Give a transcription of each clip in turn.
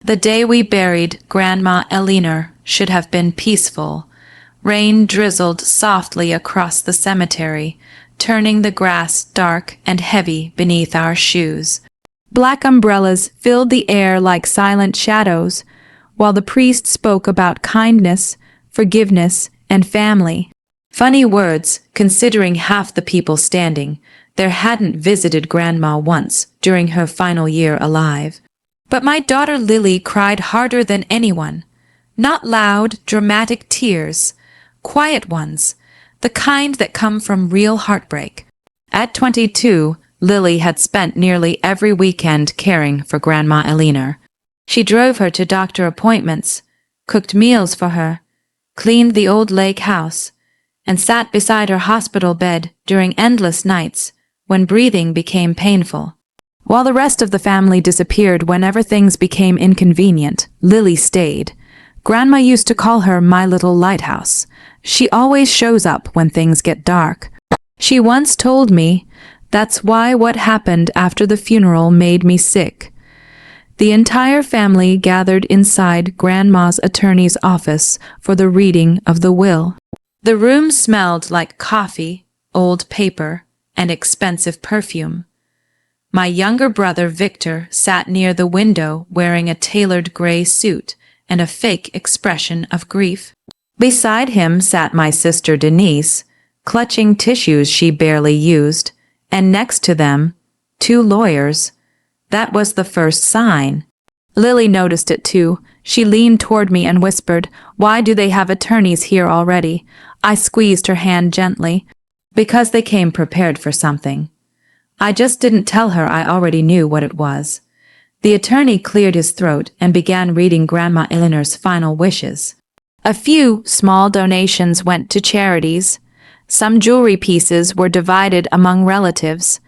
The day we buried Grandma Elinor should have been peaceful. Rain drizzled softly across the cemetery, turning the grass dark and heavy beneath our shoes. Black umbrellas filled the air like silent shadows, while the priest spoke about kindness, forgiveness, and family. Funny words, considering half the people standing there hadn't visited Grandma once during her final year alive. But my daughter Lily cried harder than anyone. Not loud, dramatic tears, quiet ones, the kind that come from real heartbreak. At 22, Lily had spent nearly every weekend caring for Grandma Elinor. She drove her to doctor appointments, cooked meals for her, cleaned the old lake house, and sat beside her hospital bed during endless nights when breathing became painful. While the rest of the family disappeared whenever things became inconvenient, Lily stayed. Grandma used to call her my little lighthouse. She always shows up when things get dark. She once told me, "That's why what happened after the funeral made me sick." The entire family gathered inside Grandma's attorney's office for the reading of the will. The room smelled like coffee, old paper, and expensive perfume. My younger brother Victor sat near the window wearing a tailored gray suit and a fake expression of grief. Beside him sat my sister Denise, clutching tissues she barely used, and next to them, two lawyers. That was the first sign. Lily noticed it too. She leaned toward me and whispered, "Why do they have attorneys here already?" I squeezed her hand gently. "Because they came prepared for something." I just didn't tell her I already knew what it was. The attorney cleared his throat and began reading Grandma Elinor's final wishes. A few small donations went to charities. Some jewelry pieces were divided among relatives.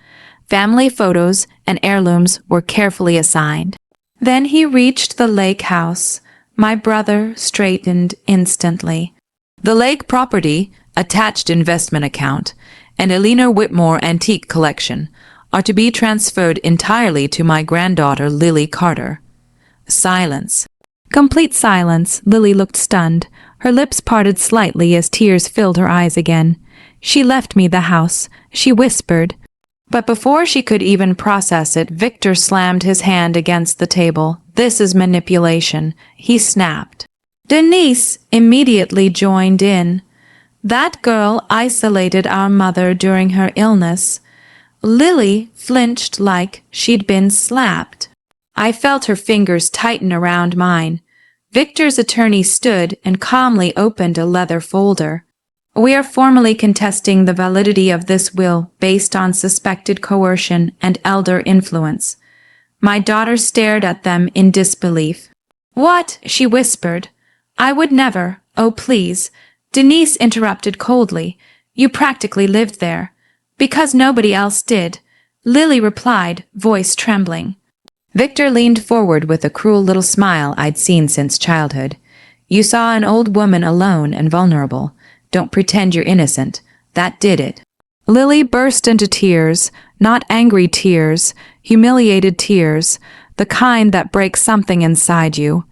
Family photos and heirlooms were carefully assigned. Then he reached the lake house. My brother straightened instantly. The lake property, attached investment account, and Elinor Whitmore antique collection are to be transferred entirely to my granddaughter Lily Carter. Silence. Complete silence. Lily looked stunned. Her lips parted slightly as tears filled her eyes again. "She left me the house," she whispered. But before she could even process it, Victor slammed his hand against the table. "This is manipulation," he snapped. Denise immediately joined in. "That girl isolated our mother during her illness." Lily flinched like she'd been slapped. I felt her fingers tighten around mine. Victor's attorney stood and calmly opened a leather folder. "We are formally contesting the validity of this will based on suspected coercion and elder influence." My daughter stared at them in disbelief. "What?" she whispered. "I would never. Oh, please." Denise interrupted coldly. "You practically lived there." "Because nobody else did," Lily replied, voice trembling. Victor leaned forward with a cruel little smile I'd seen since childhood. "You saw an old woman alone and vulnerable. Don't pretend you're innocent. That did it." Lily burst into tears, not angry tears, humiliated tears, the kind that break something inside you.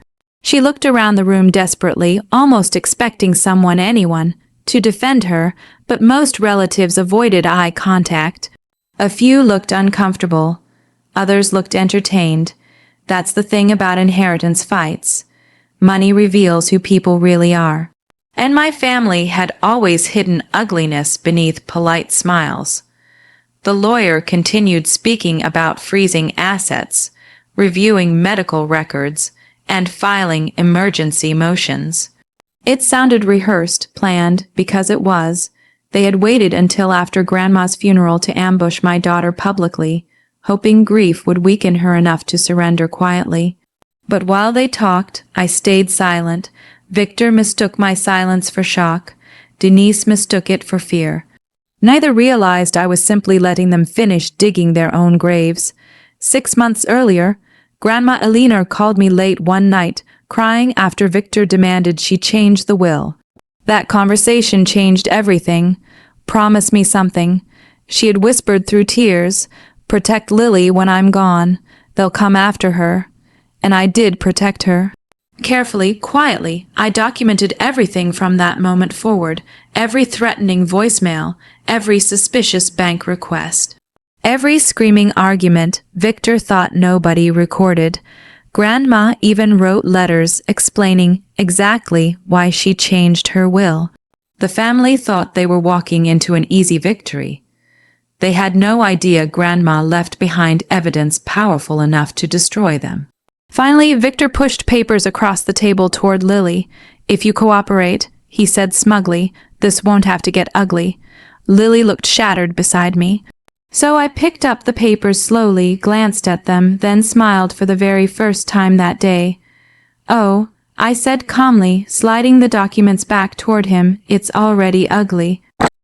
She looked around the room desperately, almost expecting someone, anyone, to defend her, but most relatives avoided eye contact. A few looked uncomfortable. Others looked entertained. That's the thing about inheritance fights. Money reveals who people really are. And my family had always hidden ugliness beneath polite smiles. The lawyer continued speaking about freezing assets, reviewing medical records, and filing emergency motions. It sounded rehearsed, planned, because it was. They had waited until after Grandma's funeral to ambush my daughter publicly, hoping grief would weaken her enough to surrender quietly. But while they talked, I stayed silent. Victor mistook my silence for shock. Denise mistook it for fear. Neither realized I was simply letting them finish digging their own graves. 6 months earlier, Grandma Elinor called me late one night, crying after Victor demanded she change the will. That conversation changed everything. "Promise me something," she had whispered through tears. "Protect Lily when I'm gone. They'll come after her." And I did protect her. Carefully, quietly, I documented everything from that moment forward, every threatening voicemail, every suspicious bank request. Every screaming argument Victor thought nobody recorded. Grandma even wrote letters explaining exactly why she changed her will. The family thought they were walking into an easy victory. They had no idea Grandma left behind evidence powerful enough to destroy them. Finally, Victor pushed papers across the table toward Lily. "If you cooperate," he said smugly, "this won't have to get ugly." Lily looked shattered beside me. So I picked up the papers slowly, glanced at them, then smiled for the very first time that day. "Oh," I said calmly, sliding the documents back toward him, "it's already ugly."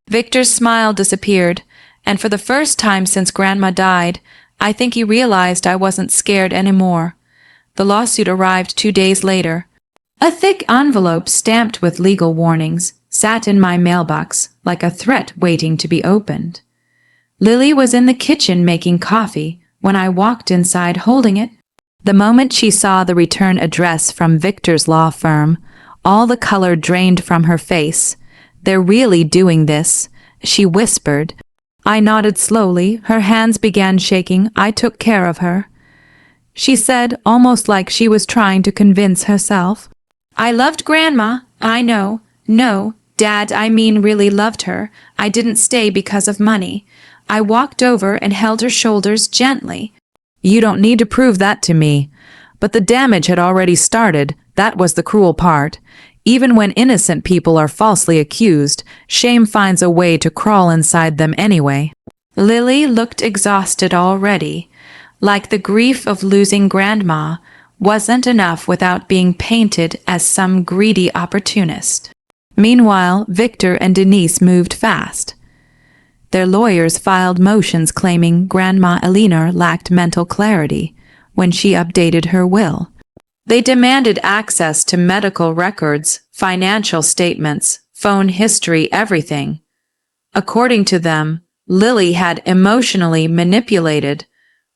Victor's smile disappeared, and for the first time since Grandma died, I think he realized I wasn't scared anymore. The lawsuit arrived 2 days later. A thick envelope stamped with legal warnings sat in my mailbox like a threat waiting to be opened. Lily was in the kitchen making coffee when I walked inside holding it. The moment she saw the return address from Victor's law firm, all the color drained from her face. "They're really doing this," she whispered. I nodded slowly. Her hands began shaking. I took care of her. She said, almost like she was trying to convince herself, "I loved Grandma, I know. No, Dad, I mean really loved her. I didn't stay because of money." I walked over and held her shoulders gently. "You don't need to prove that to me." But the damage had already started. That was the cruel part. Even when innocent people are falsely accused, shame finds a way to crawl inside them anyway. Lily looked exhausted already. Like the grief of losing Grandma wasn't enough without being painted as some greedy opportunist. Meanwhile, Victor and Denise moved fast. Their lawyers filed motions claiming Grandma Eleanor lacked mental clarity when she updated her will. They demanded access to medical records, financial statements, phone history, everything. According to them, Lily had emotionally manipulated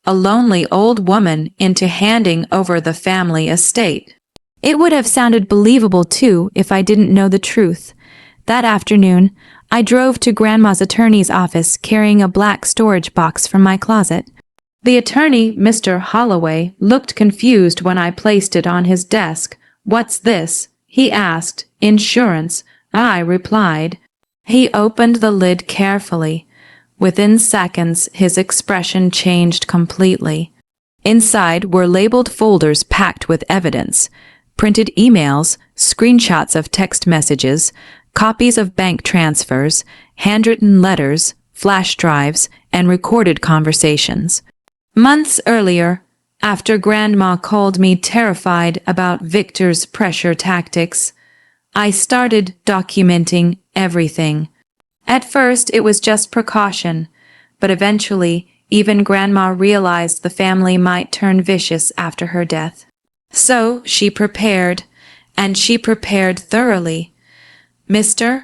a lonely old woman into handing over the family estate. It would have sounded believable, too, if I didn't know the truth. That afternoon, I drove to Grandma's attorney's office carrying a black storage box from my closet. The attorney, Mr. Holloway, looked confused when I placed it on his desk. "What's this?" he asked. "Insurance," I replied. He opened the lid carefully. Within seconds, his expression changed completely. Inside were labeled folders packed with evidence, printed emails, screenshots of text messages, copies of bank transfers, handwritten letters, flash drives, and recorded conversations. Months earlier, after Grandma called me terrified about Victor's pressure tactics, I started documenting everything. At first, it was just precaution, but eventually, even Grandma realized the family might turn vicious after her death. So she prepared, and she prepared thoroughly. Mr.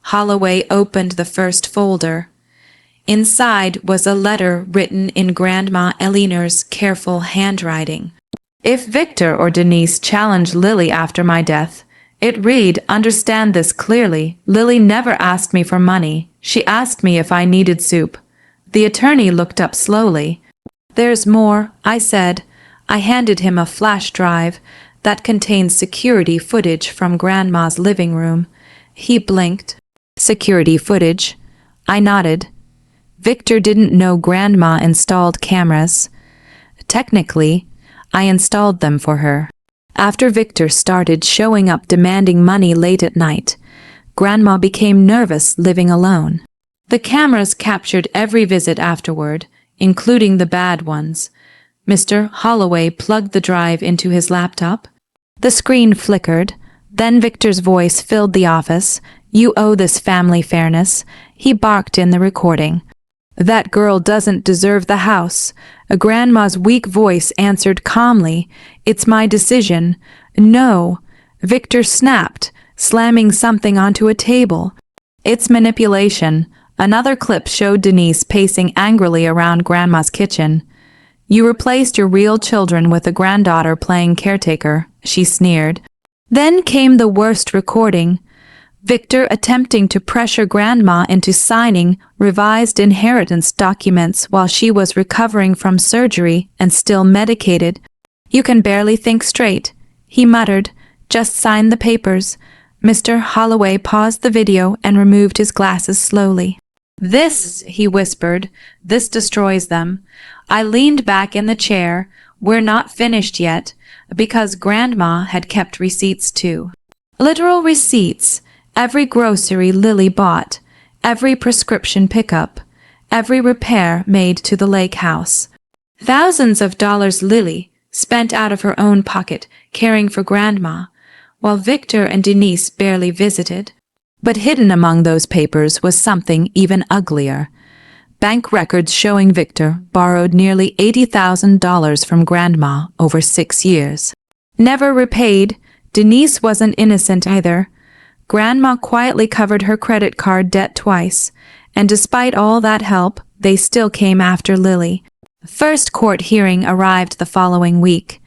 Holloway opened the first folder. Inside was a letter written in Grandma Eleanor's careful handwriting. If Victor or Denise challenged Lily after my death, it read, "Understand this clearly. Lily never asked me for money. She asked me if I needed soup." The attorney looked up slowly. "There's more," I said. I handed him a flash drive that contained security footage from Grandma's living room. He blinked. "Security footage?" I nodded. Victor didn't know Grandma installed cameras. Technically, I installed them for her. After Victor started showing up demanding money late at night, Grandma became nervous living alone. The cameras captured every visit afterward, including the bad ones. Mr. Holloway plugged the drive into his laptop. The screen flickered. Then Victor's voice filled the office. "You owe this family fairness," he barked in the recording. "That girl doesn't deserve the house." A Grandma's weak voice answered calmly, "It's my decision." "No." Victor snapped, slamming something onto a table. "It's manipulation." Another clip showed Denise pacing angrily around Grandma's kitchen. You replaced your real children with a granddaughter playing caretaker, she sneered. Then came the worst recording. Victor attempting to pressure Grandma into signing revised inheritance documents while she was recovering from surgery and still medicated. You can barely think straight, he muttered. Just sign the papers. Mr. Holloway paused the video and removed his glasses slowly. This, he whispered, this destroys them. I leaned back in the chair. We're not finished yet, because Grandma had kept receipts too. Literal receipts. Every grocery Lily bought, every prescription pickup, every repair made to the lake house. Thousands of dollars Lily spent out of her own pocket caring for Grandma, while Victor and Denise barely visited. But hidden among those papers was something even uglier. Bank records showing Victor borrowed nearly $80,000 from Grandma over 6 years. Never repaid, Denise wasn't innocent either. Grandma quietly covered her credit card debt twice, and despite all that help, they still came after Lily. The first court hearing arrived the following week.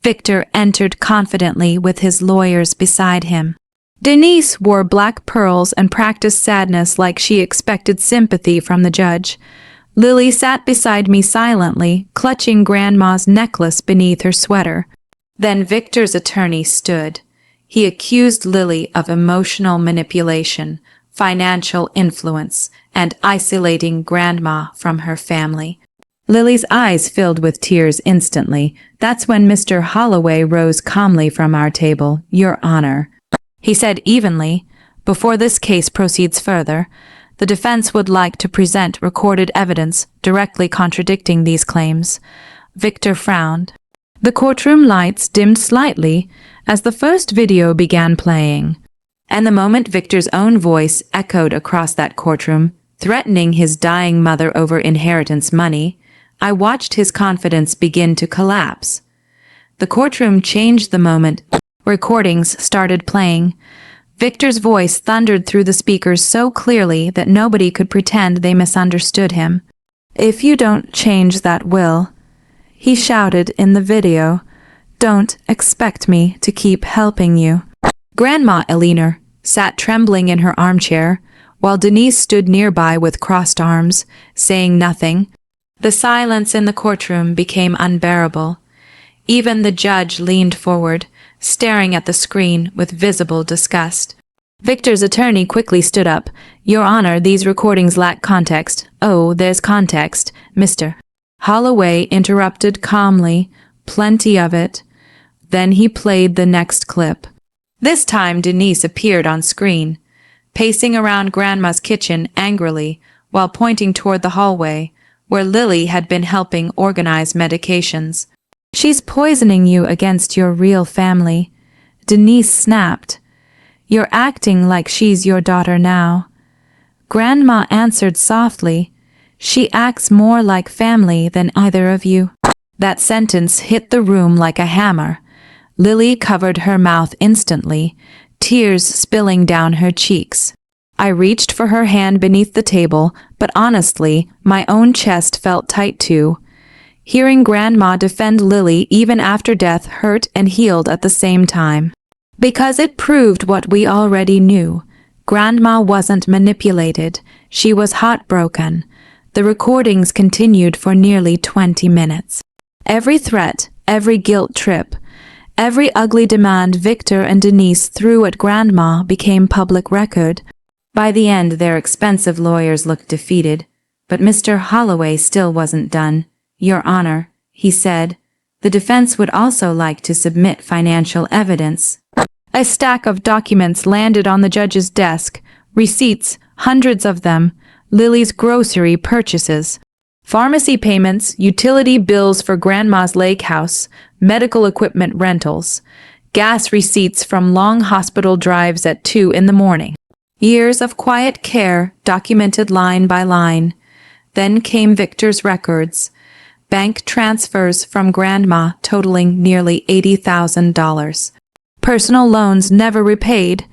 Victor entered confidently with his lawyers beside him. Denise wore black pearls and practiced sadness like she expected sympathy from the judge. Lily sat beside me silently, clutching Grandma's necklace beneath her sweater. Then Victor's attorney stood. He accused Lily of emotional manipulation, financial influence, and isolating Grandma from her family. Lily's eyes filled with tears instantly. That's when Mr. Holloway rose calmly from our table. Your Honor, he said evenly, before this case proceeds further, the defense would like to present recorded evidence directly contradicting these claims. Victor frowned. The courtroom lights dimmed slightly as the first video began playing, and the moment Victor's own voice echoed across that courtroom, threatening his dying mother over inheritance money, I watched his confidence begin to collapse. The courtroom changed the moment recordings started playing. Victor's voice thundered through the speakers so clearly that nobody could pretend they misunderstood him. If you don't change that will, he shouted in the video, don't expect me to keep helping you. Grandma Eleanor sat trembling in her armchair, while Denise stood nearby with crossed arms, saying nothing. The silence in the courtroom became unbearable. Even the judge leaned forward, staring at the screen with visible disgust. Victor's attorney quickly stood up. Your Honor, these recordings lack context. Oh, there's context, Mr. Holloway interrupted calmly. Plenty of it. Then he played the next clip. This time Denise appeared on screen, pacing around Grandma's kitchen angrily while pointing toward the hallway, where Lily had been helping organize medications. She's poisoning you against your real family. Denise snapped. You're acting like she's your daughter now. Grandma answered softly. She acts more like family than either of you. That sentence hit the room like a hammer. Lily covered her mouth instantly, tears spilling down her cheeks. I reached for her hand beneath the table, but honestly, my own chest felt tight too. Hearing Grandma defend Lily even after death hurt and healed at the same time. Because it proved what we already knew. Grandma wasn't manipulated. She was heartbroken. The recordings continued for nearly 20 minutes. Every threat, every guilt trip, every ugly demand Victor and Denise threw at Grandma became public record. By the end, their expensive lawyers looked defeated, but Mr. Holloway still wasn't done. Your Honor, he said, the defense would also like to submit financial evidence. A stack of documents landed on the judge's desk, receipts, hundreds of them, Lily's grocery purchases, pharmacy payments, utility bills for Grandma's lake house, medical equipment rentals, gas receipts from long hospital drives at 2 in the morning. Years of quiet care documented line by line. Then came Victor's records. Bank transfers from Grandma totaling nearly $80,000. Personal loans never repaid.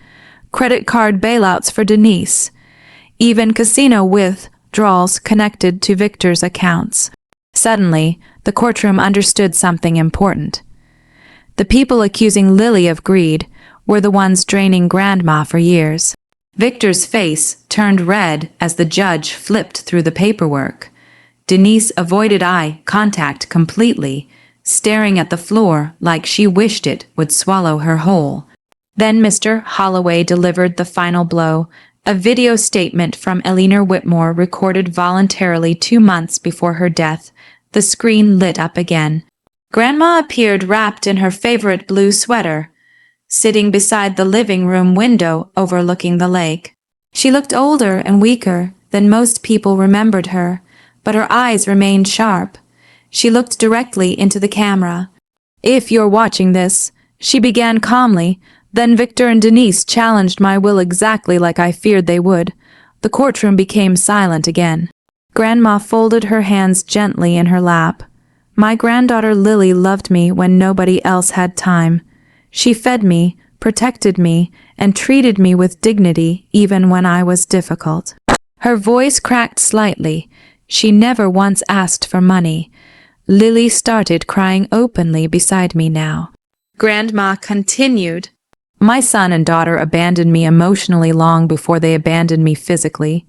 Credit card bailouts for Denise. Even casino withdrawals connected to Victor's accounts. Suddenly, the courtroom understood something important. The people accusing Lily of greed were the ones draining Grandma for years. Victor's face turned red as the judge flipped through the paperwork. Denise avoided eye contact completely, staring at the floor like she wished it would swallow her whole. Then Mr. Holloway delivered the final blow, a video statement from Eleanor Whitmore recorded voluntarily 2 months before her death. The screen lit up again. Grandma appeared wrapped in her favorite blue sweater, sitting beside the living room window overlooking the lake. She looked older and weaker than most people remembered her, but her eyes remained sharp. She looked directly into the camera. "If you're watching this," she began calmly, "then Victor and Denise challenged my will exactly like I feared they would." The courtroom became silent again. Grandma folded her hands gently in her lap. "My granddaughter Lily loved me when nobody else had time. She fed me, protected me, and treated me with dignity even when I was difficult." Her voice cracked slightly. She never once asked for money. Lily started crying openly beside me now. Grandma continued, "My son and daughter abandoned me emotionally long before they abandoned me physically.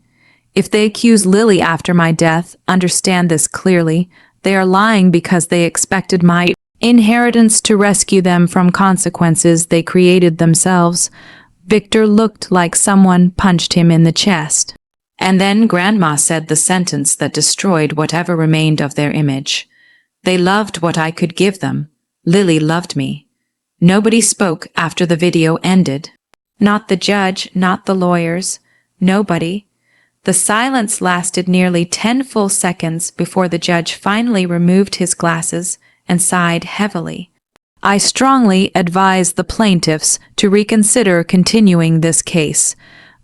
If they accuse Lily after my death, understand this clearly. They are lying because they expected my inheritance to rescue them from consequences they created themselves." Victor looked like someone punched him in the chest. And then Grandma said the sentence that destroyed whatever remained of their image. "They loved what I could give them. Lily loved me." Nobody spoke after the video ended. Not the judge, not the lawyers. Nobody. The silence lasted nearly 10 full seconds before the judge finally removed his glasses and sighed heavily. "I strongly advise the plaintiffs to reconsider continuing this case."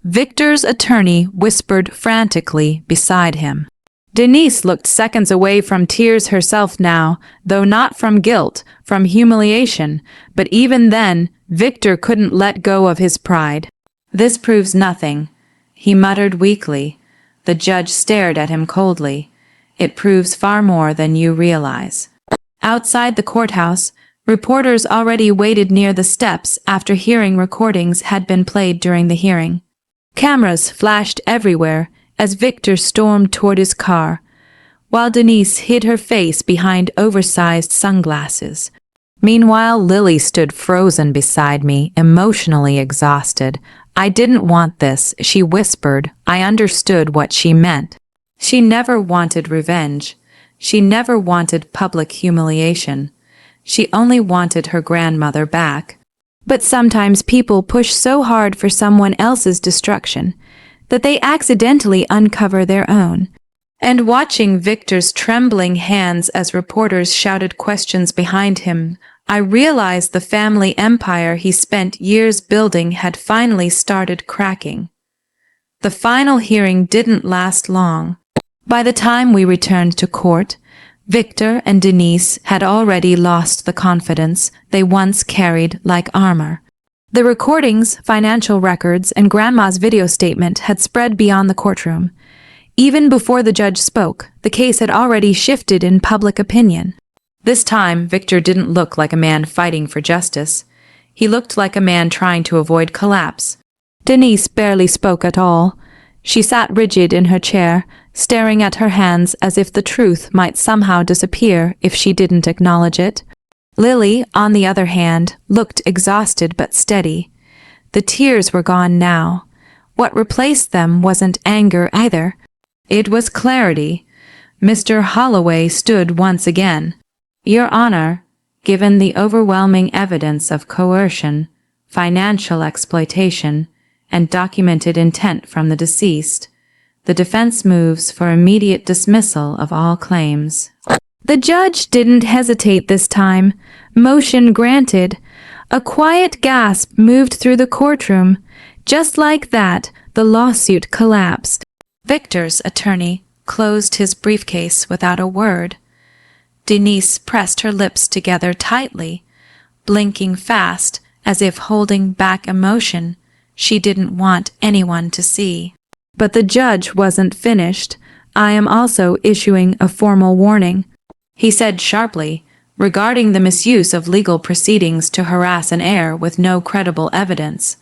Victor's attorney whispered frantically beside him. Denise looked seconds away from tears herself now, though not from guilt, from humiliation, but even then, Victor couldn't let go of his pride. "This proves nothing," he muttered weakly. The judge stared at him coldly. "It proves far more than you realize." Outside the courthouse, reporters already waited near the steps after hearing recordings had been played during the hearing. Cameras flashed everywhere as Victor stormed toward his car, while Denise hid her face behind oversized sunglasses. Meanwhile, Lily stood frozen beside me, emotionally exhausted. "I didn't want this," she whispered. I understood what she meant. She never wanted revenge. She never wanted public humiliation. She only wanted her grandmother back. But sometimes people push so hard for someone else's destruction that they accidentally uncover their own. And watching Victor's trembling hands as reporters shouted questions behind him, I realized the family empire he spent years building had finally started cracking. The final hearing didn't last long. By the time we returned to court, Victor and Denise had already lost the confidence they once carried like armor. The recordings, financial records, and Grandma's video statement had spread beyond the courtroom. Even before the judge spoke, the case had already shifted in public opinion. This time, Victor didn't look like a man fighting for justice. He looked like a man trying to avoid collapse. Denise barely spoke at all. She sat rigid in her chair, staring at her hands as if the truth might somehow disappear if she didn't acknowledge it. Lily, on the other hand, looked exhausted but steady. The tears were gone now. What replaced them wasn't anger either. It was clarity. Mr. Holloway stood once again. "Your Honor, given the overwhelming evidence of coercion, financial exploitation, and documented intent from the deceased, the defense moves for immediate dismissal of all claims." The judge didn't hesitate this time. Motion granted. A quiet gasp moved through the courtroom. Just like that, the lawsuit collapsed. Victor's attorney closed his briefcase without a word. Denise pressed her lips together tightly, blinking fast as if holding back emotion she didn't want anyone to see. But the judge wasn't finished. I am also issuing a formal warning," he said sharply, "regarding the misuse of legal proceedings to harass an heir with no credible evidence.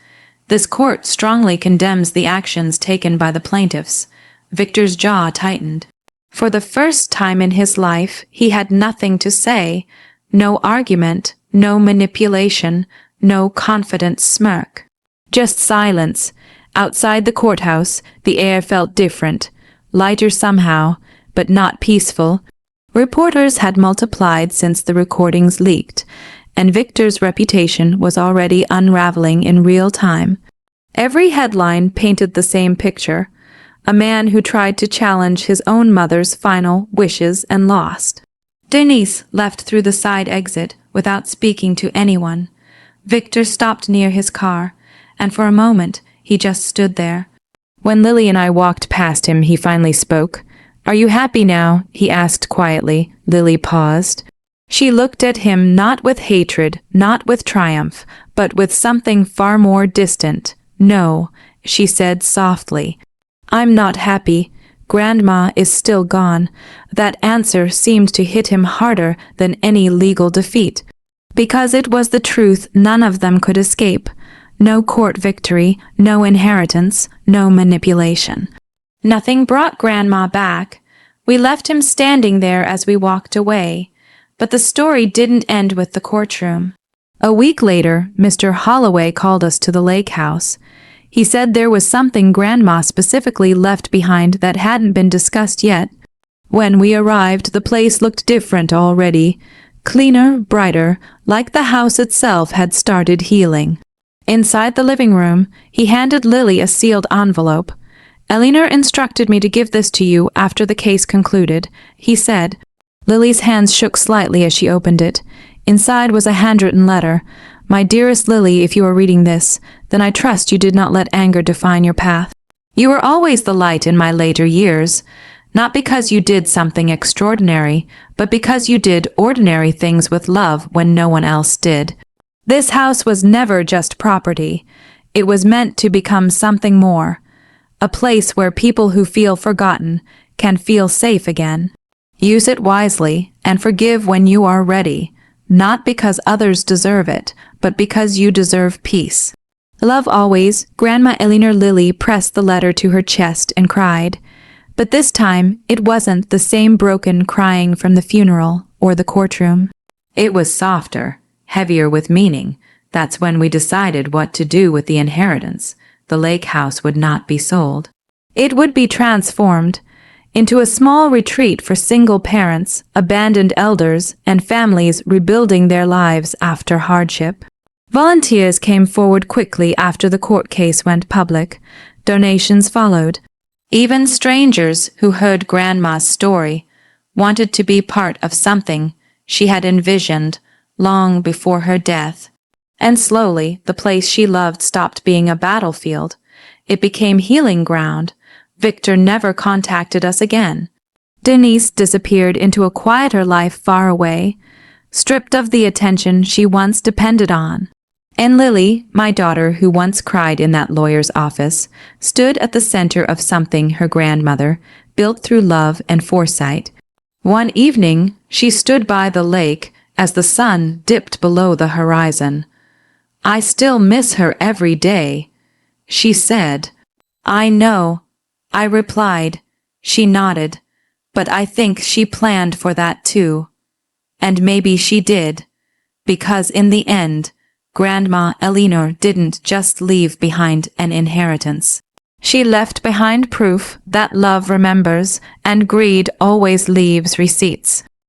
This court strongly condemns the actions taken by the plaintiffs." Victor's jaw tightened. For the first time in his life, he had nothing to say, no argument, no manipulation, no confident smirk. Just silence. Outside the courthouse, the air felt different, lighter somehow, but not peaceful. Reporters had multiplied since the recordings leaked, and Victor's reputation was already unraveling in real time. Every headline painted the same picture: a man who tried to challenge his own mother's final wishes and lost. Denise left through the side exit without speaking to anyone. Victor stopped near his car, and for a moment he just stood there. When Lily and I walked past him, he finally spoke. "Are you happy now?" he asked quietly. Lily paused. She looked at him not with hatred, not with triumph, but with something far more distant. "No," she said softly. "I'm not happy. Grandma is still gone." That answer seemed to hit him harder than any legal defeat. Because it was the truth none of them could escape. No court victory, no inheritance, no manipulation. Nothing brought Grandma back. We left him standing there as we walked away. But the story didn't end with the courtroom. A week later, Mr. Holloway called us to the lake house. He said there was something Grandma specifically left behind that hadn't been discussed yet. When we arrived, the place looked different already. Cleaner, brighter, like the house itself had started healing. Inside the living room, he handed Lily a sealed envelope. "Eleanor instructed me to give this to you after the case concluded," he said. Lily's hands shook slightly as she opened it. Inside was a handwritten letter. "My dearest Lily, if you are reading this, then I trust you did not let anger define your path. You were always the light in my later years, not because you did something extraordinary, but because you did ordinary things with love when no one else did. This house was never just property. It was meant to become something more. A place where people who feel forgotten can feel safe again. Use it wisely and forgive when you are ready, not because others deserve it, but because you deserve peace. Love always." Grandma Eleanor Lily pressed the letter to her chest and cried. But this time, it wasn't the same broken crying from the funeral or the courtroom. It was softer, heavier with meaning. That's when we decided what to do with the inheritance. The lake house would not be sold. It would be transformed into a small retreat for single parents, abandoned elders, and families rebuilding their lives after hardship. Volunteers came forward quickly after the court case went public. Donations followed. Even strangers who heard Grandma's story wanted to be part of something she had envisioned long before her death. And slowly, the place she loved stopped being a battlefield. It became healing ground. Victor never contacted us again. Denise disappeared into a quieter life far away, stripped of the attention she once depended on. And Lily, my daughter who once cried in that lawyer's office, stood at the center of something her grandmother built through love and foresight. One evening, she stood by the lake as the sun dipped below the horizon. "I still miss her every day," she said. "I know," I replied. She nodded. "But I think she planned for that too. And maybe she did, because in the end, Grandma Eleanor didn't just leave behind an inheritance. She left behind proof that love remembers and greed always leaves receipts."